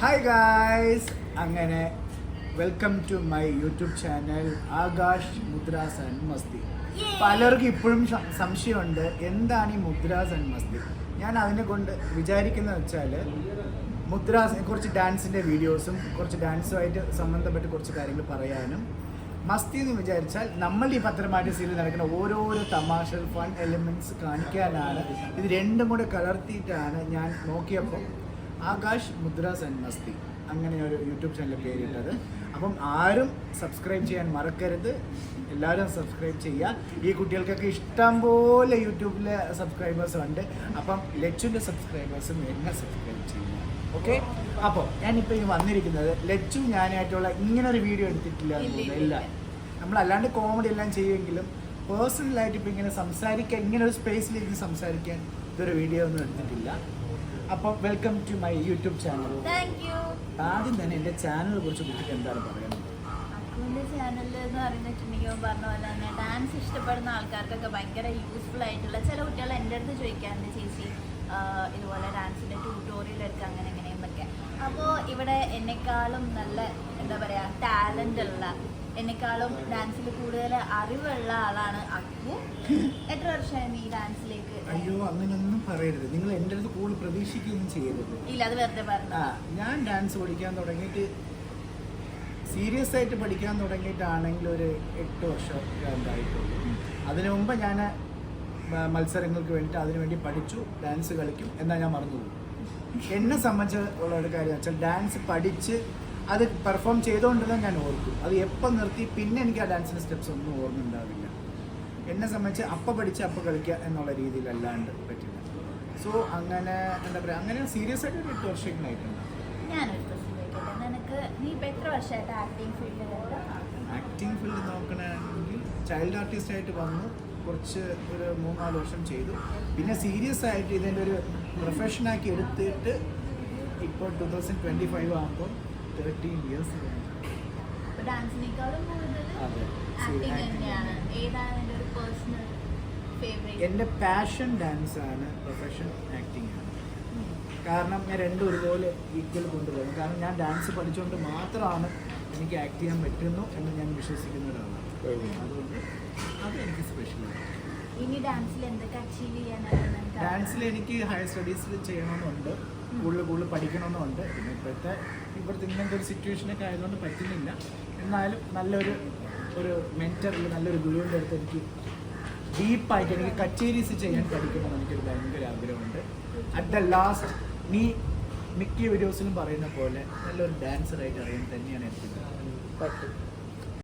Hi guys, അങ്ങനെ welcome to my YouTube channel Akash Mudras and Masti. പലർക്കും ഇപ്പോഴും സംശയമുണ്ട് എന്താണ് ഈ മുദ്രാസ് ആൻഡ് മസ്തി. ഞാൻ അതിനെ കൊണ്ട് വിചാരിക്കുന്നത് വെച്ചാൽ മുദ്രാസ് കുറച്ച് ഡാൻസിൻ്റെ വീഡിയോസും കുറച്ച് ഡാൻസുമായിട്ട് സംബന്ധപ്പെട്ട് കുറച്ച് കാര്യങ്ങൾ പറയാനും, മസ്തി എന്ന് വിചാരിച്ചാൽ നമ്മൾ ഈ പത്രമായിട്ട് സീരിയൽ നടക്കുന്ന ഓരോരോ തമാശ ഫൺ എലിമെൻറ്റ്സ് കാണിക്കാനാണ്. ഇത് രണ്ടും കൂടെ കലർത്തിയിട്ടാണ് ഞാൻ നോക്കിയപ്പോൾ ആകാശ് മുദ്രാസ് ആൻഡ് മസ്തി അങ്ങനെ ഒരു യൂട്യൂബ് ചാനൽ പേരിട്ടത്. അപ്പം ആരും സബ്സ്ക്രൈബ് ചെയ്യാൻ മറക്കരുത്, എല്ലാവരും സബ്സ്ക്രൈബ് ചെയ്യുക. ഈ കുട്ടികൾക്കൊക്കെ ഇഷ്ടം പോലെ യൂട്യൂബിലെ സബ്സ്ക്രൈബേഴ്സ് ഉണ്ട്. അപ്പം ലച്ചുവിൻ്റെ സബ്സ്ക്രൈബേഴ്സും എന്നെ സബ്സ്ക്രൈബ് ചെയ്യുക. ഓക്കെ, അപ്പോൾ ഞാനിപ്പോൾ ഈ വന്നിരിക്കുന്നത് ലച്ചു ഞാനായിട്ടുള്ള ഇങ്ങനൊരു വീഡിയോ എടുത്തിട്ടില്ല ഇല്ല. നമ്മളല്ലാണ്ട് കോമഡി എല്ലാം ചെയ്യുമെങ്കിലും പേഴ്സണലായിട്ട് ഇപ്പോൾ ഇങ്ങനെ സംസാരിക്കാൻ, ഇങ്ങനെ ഒരു സ്പേസിലേക്ക് സംസാരിക്കാൻ ഇതൊരു വീഡിയോ ഒന്നും എടുത്തിട്ടില്ല. അപ്പം welcome to my YouTube channel. ആദ്യം തന്നെ എൻ്റെ ചാനലിനെ കുറിച്ച് കുട്ടിക്ക് എന്താണ് പറയുന്നത്? അക്കുവിൻ്റെ ചാനൽ എന്ന് പറഞ്ഞിട്ടുണ്ടെങ്കിൽ പറഞ്ഞ പോലെ തന്നെ ഡാൻസ് ഇഷ്ടപ്പെടുന്ന ആൾക്കാർക്കൊക്കെ ഭയങ്കര യൂസ്ഫുൾ ആയിട്ടുള്ള ചില കുട്ടികൾ എൻ്റെ അടുത്ത് ചോദിക്കാറുണ്ട്, ചേച്ചി ഇതുപോലെ ഡാൻസിൻ്റെ ട്യൂട്ടോറിയൽ എടുക്കുക അങ്ങനെ എങ്ങനെയെന്നൊക്കെ. അപ്പോൾ ഇവിടെ എന്നെക്കാളും നല്ല എന്താ പറയുക ടാലൻ്റ് ഉള്ള, എന്നെക്കാളും ഡാൻസിൽ കൂടുതൽ അറിവുള്ള ആളാണ് അക്കു. എത്ര വർഷമായി ഈ ഡാൻസിലേക്ക്? അയ്യോ, അങ്ങനെയൊന്നും പറയരുത്. നിങ്ങൾ എൻ്റെ അടുത്ത് കൂടുതൽ പ്രതീക്ഷിക്കുകയൊന്നും ചെയ്യരുത്. ഇല്ല, അത് വെറുതെ പറഞ്ഞു. ഞാൻ ഡാൻസ് പഠിക്കാൻ തുടങ്ങിയിട്ട്, സീരിയസ് ആയിട്ട് പഠിക്കാൻ തുടങ്ങിയിട്ടാണെങ്കിൽ ഒരു 8 വർഷം ഉണ്ടായിട്ടുള്ളൂ. അതിനു മുമ്പ് ഞാൻ മത്സരങ്ങൾക്ക് വേണ്ടിയിട്ട് അതിനുവേണ്ടി പഠിച്ചു, ഡാൻസ് കളിക്കും എന്നാൽ ഞാൻ മറന്നുപോകും. എന്നെ സംബന്ധിച്ചുള്ള ഒരു കാര്യം വെച്ചാൽ ഡാൻസ് പഠിച്ച് അത് പെർഫോം ചെയ്തുകൊണ്ടെല്ലാം ഞാൻ ഓർക്കും. അത് എപ്പോൾ നിർത്തി പിന്നെ എനിക്ക് ആ ഡാൻസിൻ്റെ സ്റ്റെപ്സ് ഒന്നും ഓർമ്മ ഉണ്ടാവില്ല. എന്നെ സംബന്ധിച്ച് അപ്പം പഠിച്ച് അപ്പം കളിക്കുക എന്നുള്ള രീതിയിലല്ലാണ്ട് പറ്റില്ല. സോ അങ്ങനെ എന്താ പറയുക, അങ്ങനെ സീരിയസ് ആയിട്ട് 8 വർഷങ്ങളായിട്ടുണ്ട്. ഞാനൊരു ക്വസ്റ്റ്യൻ ചോദിക്കട്ടെ, നിനക്ക് നീ ഇപ്പം എത്ര വർഷമായിട്ട് ആക്ടിങ് ഫീൽഡിലുണ്ട്? ആക്ടിങ് ഫീൽഡ് നോക്കണമെങ്കിൽ ചൈൽഡ് ആർട്ടിസ്റ്റായിട്ട് വന്നു, കുറച്ച് ഒരു 3-4 വർഷം ചെയ്തു. പിന്നെ സീരിയസ് ആയിട്ട് ഇതിൻ്റെ ഒരു പ്രൊഫഷനാക്കി എടുത്തിട്ട് ഇപ്പോൾ 2025 ആകുമ്പോൾ 13 ഇയേഴ്സ്. ഡാൻസിനേക്കാളും കൂടുതൽ ആക്ടിങ് തന്നെയാണ്. ഏതാണ് എൻ്റെ ഒരു പേഴ്സണൽ ഫേവറേറ്റ്? എൻ്റെ പാഷൻ ഡാൻസാണ്, പ്രൊഫഷൻ ആക്ടിങ് ആണ്. കാരണം ഞാൻ രണ്ടും ഒരുപോലെ ഈക്വൽ കൊണ്ടുപോകുന്നു. കാരണം ഞാൻ ഡാൻസ് പഠിച്ചുകൊണ്ട് മാത്രമാണ് എനിക്ക് ആക്ട് ചെയ്യാൻ പറ്റുന്നു എന്ന് ഞാൻ വിശ്വസിക്കുന്ന ഒരാളാണ്. അതുകൊണ്ട് അത് എനിക്ക് സ്പെഷ്യലാണ്. ഇനി ഡാൻസിൽ എന്തൊക്കെ അച്ചീവ് ചെയ്യാനാണ്? ഡാൻസിൽ എനിക്ക് ഹയർ സ്റ്റഡീസിൽ ചെയ്യണമെന്നുണ്ട്, കൂടുതൽ പഠിക്കണമെന്നുണ്ട്. പിന്നെ ഇവിടുത്തെ ഇങ്ങനത്തെ ഒരു സിറ്റുവേഷനൊക്കെ ആയതുകൊണ്ട് പറ്റുന്നില്ല. എന്നാലും നല്ലൊരു മെൻറ്ററിൽ നല്ലൊരു ഗുരുവിൻ്റെ അടുത്ത് എനിക്ക് ഡീപ്പായിട്ട് എനിക്ക് കച്ചേരീസ് ചെയ്യാൻ പഠിക്കണമെന്ന് എനിക്കൊരു ഭയങ്കര ആഗ്രഹമുണ്ട്. അറ്റ് ദ ലാസ്റ്റ് നീ മിക്ക വീഡിയോസിലും പറയുന്ന പോലെ നല്ലൊരു ഡാൻസറായിട്ട് അറിയാൻ തന്നെയാണ് എനിക്ക് പറ്റും.